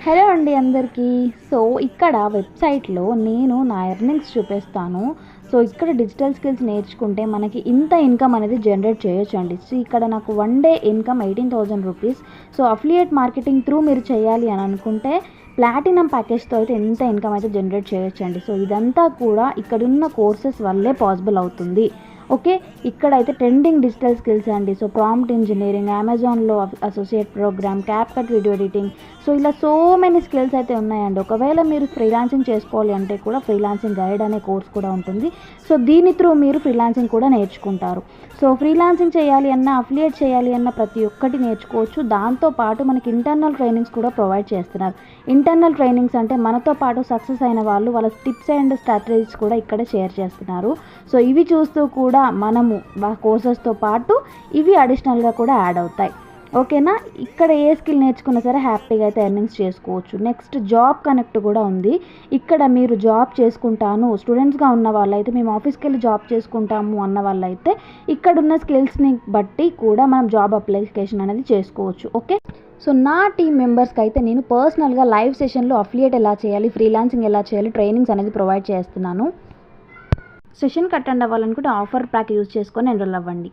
Hello అండి అందరికీ. So ఇక్కడ వెబ్సైట్లో నేను నా ఎర్నింగ్స్ చూపిస్తాను. సో ఇక్కడ డిజిటల్ స్కిల్స్ నేర్చుకుంటే మనకి ఇంత ఇన్కమ్ అనేది జనరేట్ చేయొచ్చు అండి. సో ఇక్కడ నాకు 1 day income 18,000 rupees. So affiliate marketing through మీరు చేయాలి అని అనుకుంటే ప్లాటినం ప్యాకేజ్తో అయితే ఎంత ఇన్కమ్ అయితే జనరేట్ చేయొచ్చు అండి. సో ఇదంతా కూడా ఇక్కడున్న కోర్సెస్ వల్లే పాసిబుల్ అవుతుంది. ఓకే, ఇక్కడైతే ట్రెండింగ్ డిజిటల్ స్కిల్స్ అండి. సో ప్రాంప్ట్ ఇంజనీరింగ్, అమెజాన్లో associate program, CapCut video editing, so ఇలా సో మెనీ స్కిల్స్ అయితే ఉన్నాయండి. ఒకవేళ మీరు ఫ్రీలాన్సింగ్ చేసుకోవాలి అంటే కూడా ఫ్రీలాన్సింగ్ గైడ్ అనే కోర్స్ కూడా ఉంటుంది. సో దీని త్రూ మీరు ఫ్రీలాన్సింగ్ కూడా నేర్చుకుంటారు. సో ఫ్రీలాన్సింగ్ చేయాలి అన్నా, అఫిలియేట్ చేయాలి అన్న ప్రతి ఒక్కటి నేర్చుకోవచ్చు. దాంతోపాటు మనకి ఇంటర్నల్ ట్రైనింగ్స్ కూడా ప్రొవైడ్ చేస్తున్నారు. ఇంటర్నల్ ట్రైనింగ్స్ అంటే మనతో పాటు సక్సెస్ అయిన వాళ్ళు వాళ్ళ టిప్స్ అండ్ స్ట్రాటజీస్ కూడా ఇక్కడే షేర్ చేస్తున్నారు. సో ఇవి చూస్తూ కూడా మనము కోర్సెస్తో పాటు ఇవి అడిషనల్గా కూడా యాడ్ అవుతాయి. ఓకేనా, ఇక్కడ ఏ స్కిల్ నేర్చుకున్నా సరే హ్యాపీగా అయితే ఎర్నింగ్స్ చేసుకోవచ్చు. నెక్స్ట్ జాబ్ కనెక్ట్ కూడా ఉంది. ఇక్కడ మీరు జాబ్ చేసుకుంటాను స్టూడెంట్స్గా ఉన్న వాళ్ళైతే, మేము ఆఫీస్కి వెళ్ళి జాబ్ చేసుకుంటాము అన్న వాళ్ళైతే ఇక్కడున్న స్కిల్స్ని బట్టి కూడా మనం జాబ్ అప్లికేషన్ అనేది చేసుకోవచ్చు. ఓకే, సో నా టీమ్ మెంబర్స్కి అయితే నేను పర్సనల్గా లైవ్ సెషన్లో అఫిలియేట్ ఎలా చేయాలి, ఫ్రీలాన్సింగ్ ఎలా చేయాలి ట్రైనింగ్స్ అనేది ప్రొవైడ్ చేస్తున్నాను. సెషన్కి అటెండ్ అవ్వాలనుకుంటే ఆఫర్ ప్యాక్ యూజ్ చేసుకొని ఎన్రోల్ అవ్వండి.